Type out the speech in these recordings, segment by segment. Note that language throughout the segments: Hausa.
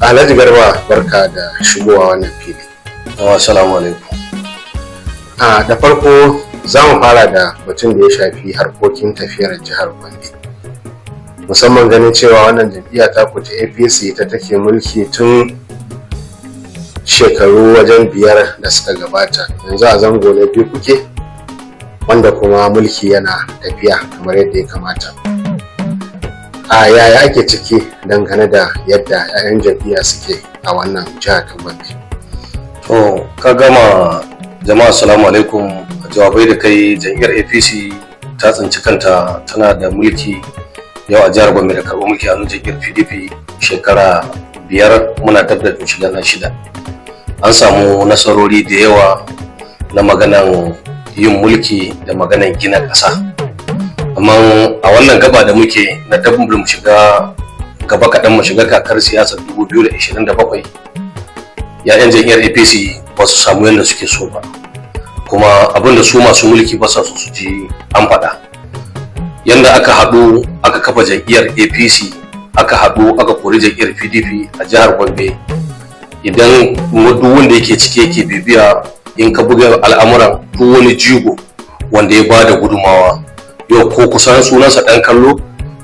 Alhaji Garba, barka da shigowa wannan fili. Assalamu alaikum. Da farko za mu fara da batun da ya shafi harkokin tafiyar jihar Gombe. Musamman ganin cewa wannan jam'iyya ta ku ta APC ta take mulki tun shekaru wajen 5 da suka gabata. Yanzu a zango na 2 kuke, wanda kuma mulki yana tafiya kamar yadda ya kamata. Yaya ake ciki dangane da yadda 'ya'yan jam'iyya suke a wannan jihar ta Gombe? To, ka gama jama'a assalamu alaikum. Jawabai da kai, jam'iyyar APC ta tsinci kanta tana da mulki yau a jihar Gombe da karɓar mulki a hannun jam'iyyar PDP shekara 5, muna dab da shiga na 6. An samu nasarori da yawa na maganan yin mulki da maganan gina ƙasa. Amma a wannan gaba da muke na dab mu shiga gaba kaɗan mu shiga kakar siyasar 2027, ya'yan jam'iyyar APC ba su samu yadda suke so ba, kuma abinda su masu mulki ba su ji an faɗa. Yanda aka haɗu aka kafa jam'iyyar APC, aka haɗu aka kori jam'iyyar PDP a jihar Gombe, idan duk wanda yake ciki yake bibiya, in ka buga al'amuran duk wani jigo wanda ya bada gudumawa, yau ko kusan sunansa ɗan kallo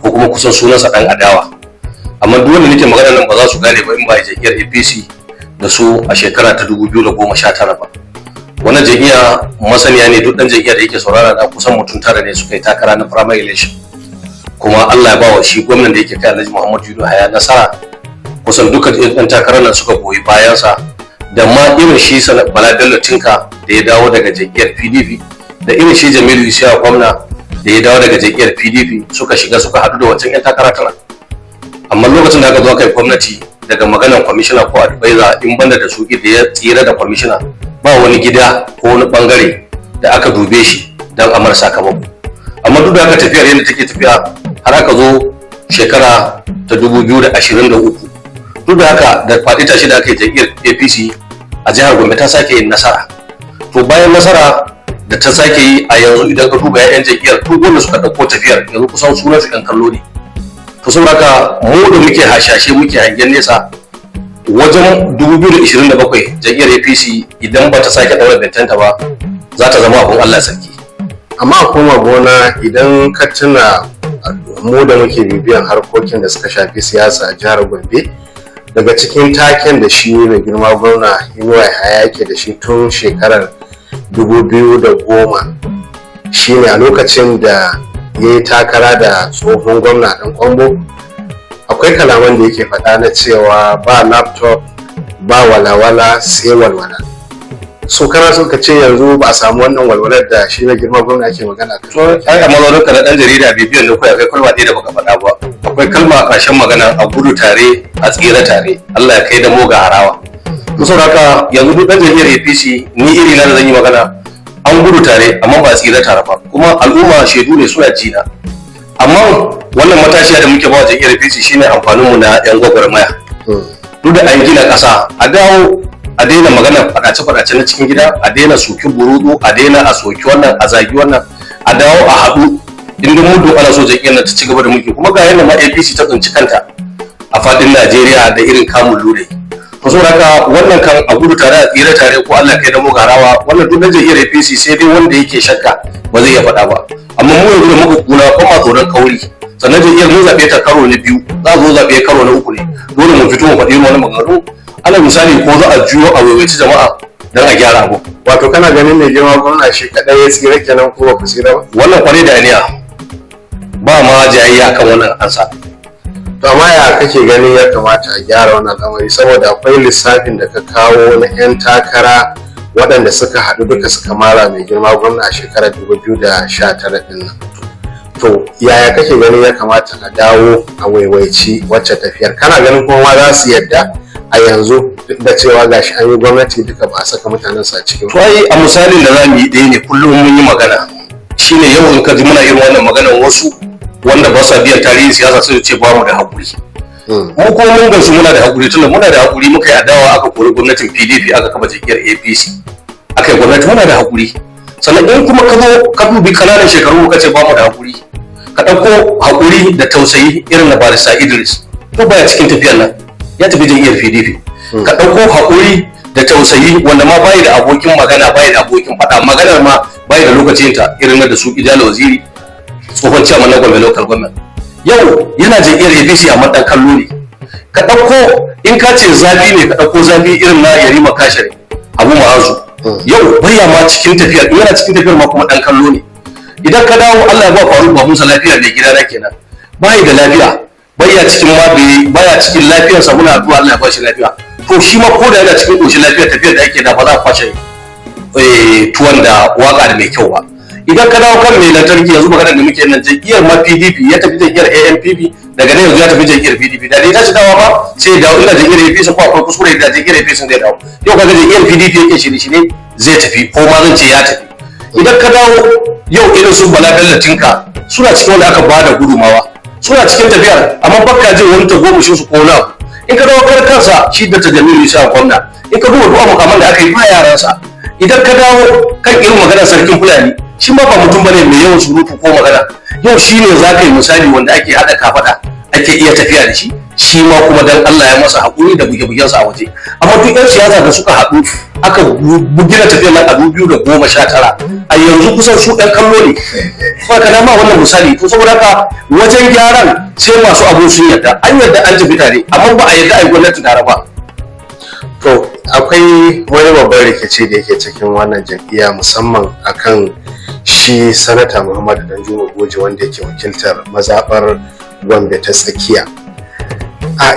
ko kuma kusan sunansa ɗan adawa. Amma duk wanda nake magana nan ba za su gane ba in ba jam'iyyar APC da su a shekara ta 2019 ba. Wannan jam'iyya masaniya ne, duk ɗan jam'iyya da yake saurara da kusan mutum 9 ne suka yi takara na primary election, kuma Allah ya ba wa shi gwamnan da yake kai Alhaji Muhammadu Yunusa Haya nasara. Kusan duka ɗan takarar nan suka goyi bayansa, da ma irin shi Bala Bello Tinka da ya dawo daga jam'iyyar PDP, da irin shi Jamilu Isiya gwamna da ya dawo daga jam'iyyar PDP, suka shiga suka haɗu da wancan 'yan takara 9. Amma lokacin da aka zo aka yi gwamnati, daga maganar kwamishina ko advisor, in banda da su da ya tsira da kwamishina, ba wani gida ko wani bangare da aka dube shi don amar sakamako. Amma duk da aka tafiyar yadda take tafiya har aka zo shekara ta 2023, duk da haka da faɗi tashi da aka yi jam'iyyar APC a jihar Gombe ta sake yin nasara. To bayan nasara da ta sake yi a yanzu, idan ka duba 'ya'yan jam'iyyar duk wanda suka ɗauko tafiyar yanzu kusan sunan su 'yan kallo ne. To saboda haka mu da muke hashashe muke hangen nesa, wajen 2027 jam'iyyar APC idan ba ta sake ɗaura bintanta ba, za ta zama abin Allah sarki. Amma a koma gona, idan ka tuna mu da muke bibiyan harkokin da suka shafi siyasa a jihar Gombe, daga cikin taken da shi mai girma gwamna Inuwa Yahaya yake da shi tun shekarar 2010 shine a lokacin da ya yi takara da tsohon gwamna ɗan Kwambo, akwai kalaman da yake faɗa na cewa ba laptop, ba walawala sai walwala. So kana so ka ce yanzu ba a samu wannan walwalar da shi na girma gwamna ake magana kan? So ai amma zan ka na dan jarida bibiyan da kai akwai kalma ɗaya da baka faɗa ba. Akwai kalma a ƙarshen magana, a gudu tare a tsira tare, Allah ya kai da mu ga harawa. To saboda haka yanzu duk dan jam'iyyar APC, ni iri na da zan yi magana, an gudu tare amma ba a tsira tare ba, kuma al'umma shaidu ne suna jina. Amma wannan matashiya da muke ba jam'iyyar APC shine amfaninmu na 'yan gwagwarmaya. Duk da an gina ƙasa, a dawo a daina magana faɗace-faɗace na cikin gida, a daina soki burudu, a daina a soki wannan, a zagi wannan, a dawo a haɗu inda muddin ana so jam'iyyar nan ta ci gaba da mulki. Kuma ga yadda ma APC ta tsinci kanta a faɗin Najeriya da irin kamun lure. To saboda haka wannan kan a gudu tare a tsira tare ko Allah kai da mu garawa, wannan duk na jam'iyyar APC sai dai wanda yake shakka ba zai iya faɗa ba. Amma mu yanzu da muka kuna kuma tsoron kauri, sannan jam'iyyar mun zaɓe ta karo na 2, za zo zaɓe karo na 3 ne, dole mu fito mu faɗi wani maganganu. Ana misali ko za a juyo a waiwaci jama'a don a gyara abu. Wato kana ganin mai girma gwamna shi kaɗai ya tsira kenan ko ba ku tsira ba? Wannan kwarai da aniya, ba ma jayayya kan wannan ansa. To amma ya kake ganin ya kamata a gyara wannan al'amari, saboda akwai lissafin da ka kawo na 'yan takara waɗanda suka haɗu duka suka mara mai girma gwamna a shekarar 2019 ɗin nan. To yaya kake ganin ya kamata a dawo a waiwaici wacce tafiyar? Kana ganin kuma ma za su yadda a yanzu da cewa gashi an yi gwamnati duka ba a saka mutanen sa cikin? To ai a misalin da za mu yi ɗaya ne, kullum mun yi magana shine yau in ka ji muna irin wannan maganar, wasu wanda ba sa biyan tarihin siyasa sai ce ba mu da haƙuri. Mu kuma mun gamsu muna da haƙuri, tunda muna da haƙuri muka yi adawa aka kori gwamnatin PDP aka kafa jam'iyyar APC, aka yi gwamnati, muna da haƙuri. Sannan in kuma ka zo ka dubi kananan shekaru ka ce ba mu da haƙuri, ka ɗauko haƙuri da tausayi irin na barista Idris, to baya cikin tafiyar nan. ya tafi jam'iyyar PDP. Ka ɗauko haƙuri da tausayi wanda ma bai da abokin magana, bai da abokin faɗa, maganar ma bai da lokacin ta irin na da su Ijala Waziri tsohon ciyaman na Gombe local government. Yau yana jam'iyyar APC amma ɗan kallo ne. Ka ɗauko in ka ce zafi ne, ka ɗauko zafi irin na Yarima Kashare Abu Ma'azu. Yau baya ma cikin tafiyar, yana cikin tafiyar ma kuma ɗan kallo ne. Idan ka dawo Allah ya ba Faruk ba Musa lafiya mai gida na kenan, bai da lafiya, baya cikin baya cikin lafiyarsa, muna addu'a Allah ya ba shi lafiya. To shi ma ko da yana cikin ƙoshin lafiya, tafiyar da ake da ba za a kwashe tuwon da waka da mai kyau ba. Idan ka dawo kan mai lantarki yanzu maganar da muke nan, jam'iyyar ma PDP ya tafi jam'iyyar ANPP, daga nan yanzu ya tafi jam'iyyar PDP. Da dai ta ci dawa ba sai ya dawo ina jam'iyyar APC ko akwai kuskure da jam'iyyar APC zai dawo. Yau kaga jam'iyyar PDP yake shirye-shirye zai tafi, ko ma zan ce ya tafi. Idan ka dawo yau irin su Bala Bello Tinka suna cikin wanda aka bada gudumawa, suna cikin tafiyar amma baka jin wani tagomashin su ko na. In ka dawo kar kansa shi da Jamilu Isa gwamna, in ka duba du'a mukamman da aka yi ba yaransa. Idan ka dawo kan irin magana sarkin Fulani, shi ma ba mutum bane mai yawan surutu ko magana. Yau shi ne za ka yi misali wanda ake haɗa kafaɗa ake iya tafiya da shi, shi ma kuma dan Allah ya masa haƙuri da buge-bugensa a waje. Amma duk 'yan siyasa da suka haɗu aka gina tafiyar nan a 2019, a yanzu kusan su ɗan kallo ne. Kuma ka dama wannan misali, to saboda haka wajen gyaran sai masu abu sun yarda, an yarda an tafi tare, amma ba a yarda a yi gwamnati tare ba. To akwai wani babban rikici da yake cikin wannan jam'iyya, musamman akan shi sanata Muhammadu Danjuma Goje wanda yake wakiltar mazaɓar Gombe ta tsakiya.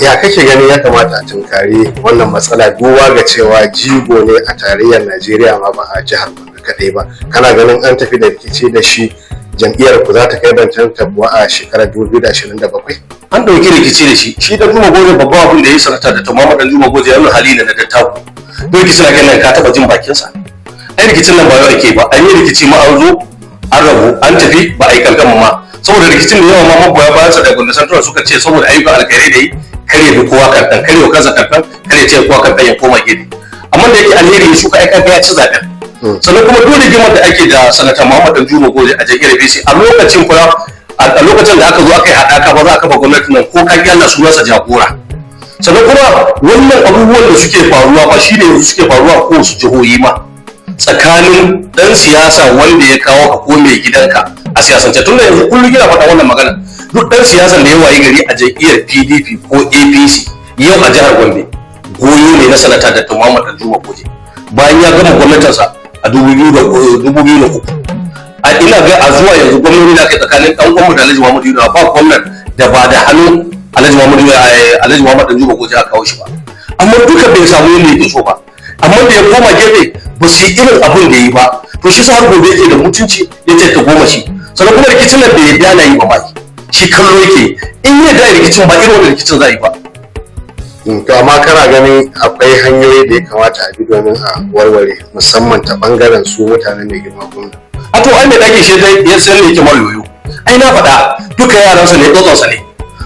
Ya kake ganin ya kamata a tunkari wannan matsala, duba ga cewa jigo ne a tarayyar Najeriya ma ba a jihar Gombe kadai ba? Kana ganin an tafi da rikici da shi, jam'iyyar ku za ta kai bantan tabuwa a shekarar 2027? An ɗauki rikici da shi Danjuma Goje babban abin da ya yi sanata da Muhammadu Danjuma Goje yana hali na da dattaku. Don rikicin a ganin ka taɓa jin bakinsa. Ai rikicin nan ba yau ake ba, an yi rikici ma an zo an rabu an tafi ba a yi kankan ma. Saboda rikicin da yawa ma magoya bayansa da Gombe Central suka ce saboda ayyukan alkhairai da yi kare bi kowa kankan, kare wa kansa kankan, kare ce kowa kankan ya koma gefe. Amma da yake alheri ya shuka aikan ya ci zaben. Sannan kuma dole girman da ake da sanata Muhammadu Danjuma Goje a jam'iyyar APC a lokacin a lokacin da aka zo aka yi haɗaka ba za a kafa gwamnati nan ko kan yalla su masa jagora. Sannan kuma wannan abubuwan da suke faruwa ba shine yanzu suke faruwa ko su jihohi ma, tsakanin dan siyasa wanda ya kawo ka ko mai gidanka a siyasance. Tun da yanzu kullum yana faɗa wannan magana, duk dan siyasan da ya wayi gari a jam'iyyar PDP ko APC yau a jihar Gombe goyo ne na sanata da Muhammadu Danjuma Goje bayan ya gama gwamnatinsa a 2003. Ina ga a zuwa yanzu gwamnati da kai tsakanin dan gwamnati da Alhaji Muhammadu Yunus ba gwamnati da ba da hannun Alhaji Muhammadu Danjuma Goje aka kawo shi ba, amma duka bai samu yadda yake so ba. Amma da ya koma gefe ba su yi irin abin da yi ba, to shi sa har gobe yake da mutunci ya ce ta goma shi. Sannan kuma rikicin nan da ya dana yi ba ma shi kallo yake, in ya da rikicin ba irin wanda rikicin za a yi ba. To amma kana ganin akwai hanyoyi da ya kamata a bi domin a warware, musamman ta bangaren su mutanen mai girma gwamna? A to ai mai ɗaki shi dai ya san me yake mara yoyo. Ai na faɗa duka yaransa ne, tsotsonsa ne.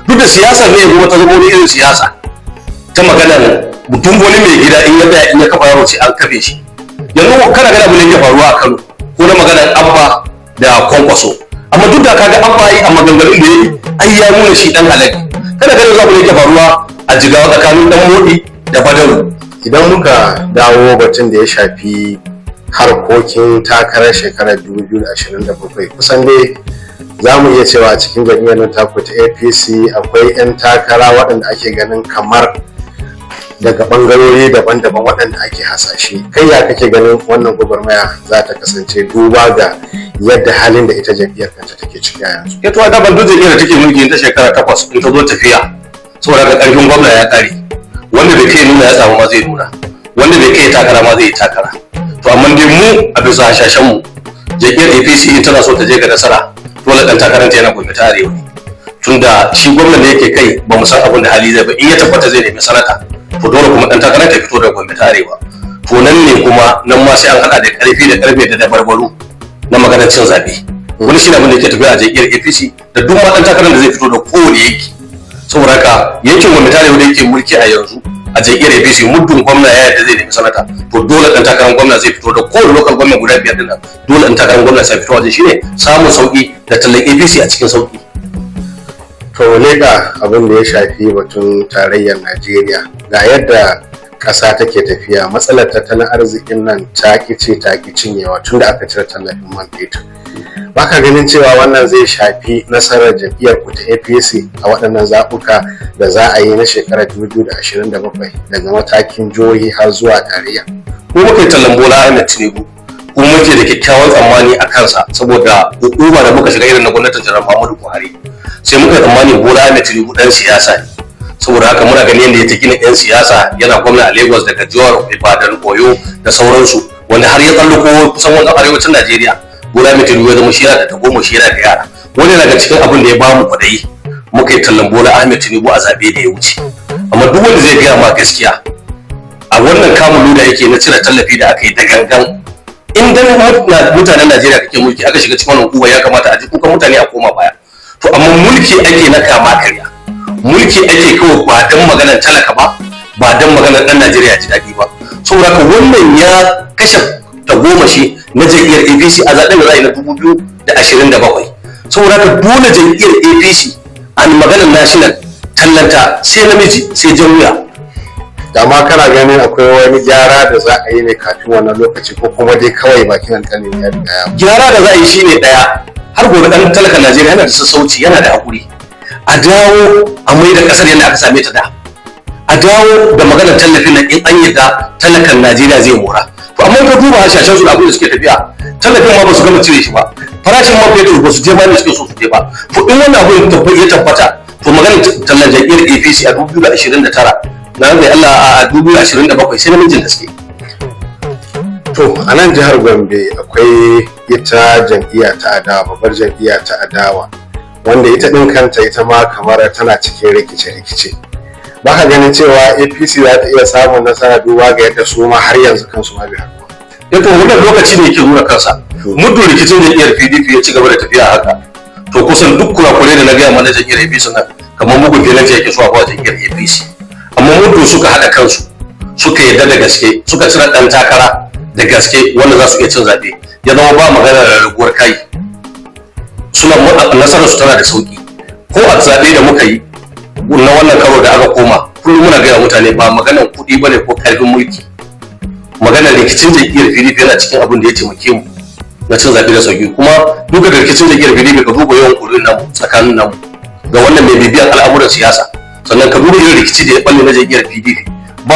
Duk da siyasa ne ya zama ta zama wani irin siyasa ta maganar mutum wani mai gida in ya tsaya in ya kafa yaro ce an kafe shi. Yanzu kana gana abin da ya faruwa a Kano ko na maganar Abba da Kwankwaso, amma duk da kaga Abba yi a maganganun da ya yi ai ya nuna shi dan halali. Kana ganin abin da ya faruwa a Jigawa tsakanin Dan Modi da Badaru. Idan muka dawo batun da ya shafi harkokin takarar shekarar 2027, kusan dai za mu iya cewa a cikin jam'iyyar taku ta APC akwai 'yan takara waɗanda ake ganin kamar daga ɓangarori daban-daban waɗanda ake hasashe. Kai ya kake ganin wannan gwagwarmaya za ta kasance duba ga yadda halin da ita jam'iyyar kanta take ciki a yanzu? Ya tuwa daban duk jam'iyyar take mulki ta shekara 8 in ta zo tafiya, saboda ga ƙarfin gwamna ya ƙare, wanda bai kai nuna ya samu ma zai nuna, wanda bai kai takara ma zai yi takara. To amma dai mu a bisa hashashen mu jam'iyyar APC in tana so ta je ga nasara, dole ɗan takaranta yana Gombe ta Arewa. Tunda shi gwamnan da yake kai ba mu san abin da hali zai ba, in ya tabbata zai nemi sanata to dole kuma ɗan takaranta ya fito daga Gombe ta Arewa. To nan ne kuma nan ma sai an haɗa da ƙarfi da ƙarfe da dabarbaru na maganar cin zaɓe. Wani shi ne abin da yake tafiya a jam'iyyar APC da duk ma ɗan takarar da zai fito da kowane yanki. Saboda haka yankin Gombe ta Arewa da yake mulki a yanzu a jam'iyyar APC muddin gwamna ya yarda zai nemi sanata, to dole ɗan takarar gwamna zai fito da kowane lokal gwamna guda 5 din nan, dole ɗan takarar gwamna sai fito wajen shine samun sauki da tallan APC a cikin sauki. To lega abin da ya shafi batun tarayyar Najeriya ga yadda ƙasa take tafiya, matsalar tattalin arzikin nan ta ki cinyewa tun da aka cire tallafin man fetur. Baka ganin cewa wannan zai shafi nasarar jam'iyyar ku ta APC a waɗannan zaɓuka da za a yi na shekarar 2027 daga matakin jihohi har zuwa tarayya? Ko muka yi tallan Bola Ahmed Tinubu kuma muke da kyakkyawan tsammani a kansa saboda hukuma da muka shiga irin na gwamnatin Janar Muhammadu Buhari, sai muka yi tsammani Bola Ahmed Tinubu ɗan siyasa ne. Saboda haka muna ganin yadda ya ta gina 'yan siyasa, yana gwamna a Lagos daga jihar Ibadan, Oyo da sauransu, wanda har ya tsallako kusan wannan arewacin Najeriya. Bola Ahmed Tinubu ya zama shi yana da tagomashi, yana da yara. Wani daga cikin abin da ya bamu kwaɗayi muka yi tallan Bola Ahmed Tinubu a zaɓe da ya wuce. Amma duk wanda zai gaya ma gaskiya a wannan kamun da yake na cire tallafi da aka yi da gangan, in dan mutanen Najeriya kake mulki aka shiga cikin wannan kuwa, ya kamata a ji kukan mutane a koma baya. To amma mulki ake na kama karya, mulki ake kawai ba dan maganar talaka ba dan maganar dan Najeriya ji daɗi ba. Saboda haka wannan ya kashe tagomashi na jam'iyyar APC a zaɓen da za a yi na 2027. Saboda haka dole jam'iyyar APC a maganar national tallanta sai namiji sai jam'iyya. Dama kana ganin akwai wani gyara da za a yi ne kafin wannan lokaci, ko kuma dai kawai bakin alƙalin ya riga ya? Gyara da za a yi shine ɗaya, har gobe ɗan talakan Najeriya yana da sassauci, yana da haƙuri. A dawo a mai da ƙasar yadda aka same ta da. A dawo da maganar tallafin nan, in an yadda talakan Najeriya zai mora. To amma ka duba hashashen su da abin da suke tafiya, tallafin ma ba su gama cire shi ba, farashin man fetur ba su je ba ne suke so su je ba. To in wannan abin ya tabbata, to maganar tallan jam'iyyar APC a 2029 na zai Allah a 2027 sai namijin gaske. To a nan jihar Gombe akwai ita jam'iyya ta adawa, babbar jam'iyya ta adawa, wanda ita ɗin kanta ita ma kamar tana cikin rikice-rikice. Ba ka ganin cewa APC za ta iya samun nasara duba ga yadda su ma har yanzu kansu ma bai haɗu? To wannan lokaci ne ke nuna kansa. Muddin rikicin jam'iyyar PDP ya ci gaba da tafiya haka, to kusan duk kurakure da na gaya mana jam'iyyar APC nan kamar mugun filanci yake so a ba jam'iyyar APC. Amma muddin suka haɗa kansu, suka yarda da gaske, suka cire ɗan takara da gaske wanda za su iya cin zaɓe, ya zama ba magana da raguwar kai, nasarar su tana da sauki. Ko a zaɓe da muka yi na wannan karo da aka koma, kullum muna gaya mutane ba maganar kuɗi bane ko ƙarfin mulki, maganar rikicin jam'iyyar PDP yana cikin abin da ya taimake mu na cin zaɓe da sauki. Kuma duka da rikicin jam'iyyar PDP ka duba yawan ƙuri'un namu tsakanin namu ga wannan mai bibiyan al'amuran siyasa, sannan ka duba irin rikici da ya balle na jam'iyyar PDP, ba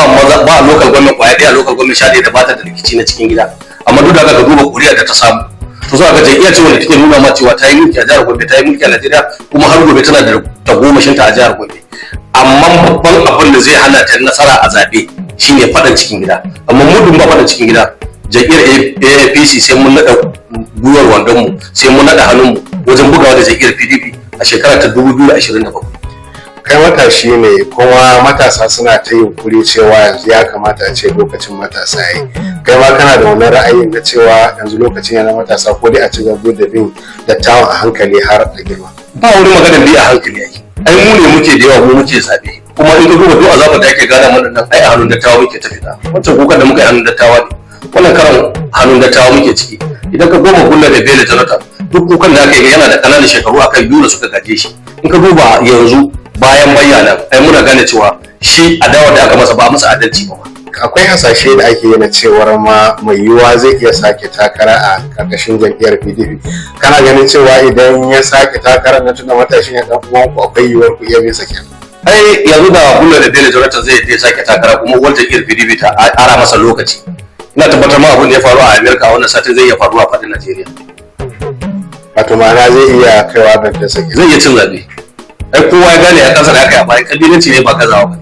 local government kwaya ɗaya, local government 11 da bata da rikici na cikin gida, amma duk da haka ka duba ƙuri'a da ta samu. To za ka jam'iyya ce wanda take nuna ma cewa ta yi mulki a jihar Gombe, ta yi mulki a Najeriya, kuma har gobe tana da tagomashin ta a jihar Gombe. Amma babban abin da zai hana ta nasara a zaɓe shine faɗan cikin gida. Amma muddin ba faɗan cikin gida, jam'iyyar APC sai mun naɗa gwiwar wandonmu, sai mun naɗa hannunmu wajen bugawa da jam'iyyar PDP a shekara ta 2027. Kai matashi ne, kuma matasa suna ta yunkuri cewa yanzu ya kamata a ce lokacin matasa ya yi. Kai ma kana da wani ra'ayin na cewa yanzu lokacin yana matasa, ko dai a ci gaba da bin dattawan a hankali har a girma? Ba wani maganar bi a hankali ai. Ai mu ne muke da yawa, mu muke zaɓe. Kuma in ka duba duk azabar da ake gana mana nan, ai a hannun dattawa muke tafi da. Wancan kukan da muka yi hannun dattawa ne. Wannan karan hannun dattawa muke ciki. Idan ka goma gulla da Bello Jonathan, duk kukan da aka yi yana da ƙananan shekaru akan biyu da suka gaje shi. In ka duba yanzu bayan bayyana, ai muna gane cewa shi adawa da aka masa ba masa adalci ba. Akwai hasashe da ake yana cewar ma mai yiwuwa zai iya sake takara a karkashin jam'iyyar PDP. Kana ganin cewa idan ya sake takara na tuna matashin ya dan uwan ku akwai yiwuwar ku iya bisa kenan? Ai yanzu da Bello da Bello Jonathan zai iya sake takara, kuma wanda jam'iyyar PDP ta ara masa lokaci. Ina tabbatar ma abin da ya faru a Amerika a wannan satin zai iya faruwa a faɗin Najeriya. Wato ma'ana zai iya kaiwa ga da sake. Zai iya cin zaɓe. Ai kowa ya gane a ƙasa da aka yi, amma kabilanci ne ba gazawa ba.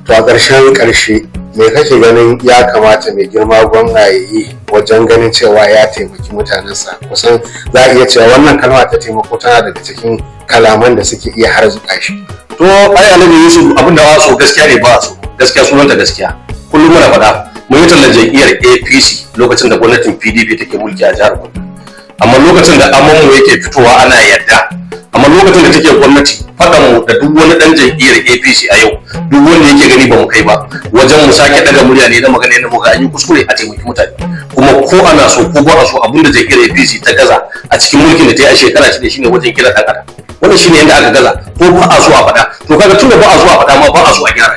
To a ƙarshe me kake ganin ya kamata mai girma gwamna ya yi wajen ganin cewa ya taimaki mutanensa? Kusan za a iya cewa wannan kalma ta taimako tana daga cikin kalaman da suke iya harzuka shi. To ai Alhaji Yusuf, abin da ba so gaskiya ne, ba so gaskiya, sunanta gaskiya. Kullum muna faɗa, mun yi tallan jam'iyyar APC lokacin da gwamnatin PDP take mulki a jihar Gombe, amma lokacin da amanmu yake fitowa ana yadda, amma lokacin da take gwamnati faɗan mu da duk wani ɗan jam'iyyar APC a yau, duk wanda yake gani ba mu kai ba wajen mu sake daga murya ne na magana na muga an yi kuskure a taimaki mutane. Kuma ko ana so ko ba a so, abinda jam'iyyar APC ta gaza a cikin mulkin da ta yi a shekara shida shine wajen kira ɗan adam. wannan shine yanda aka gaza ko ba a so a faɗa. To kaga tunda ba a so a faɗa ma ba a so a gyara.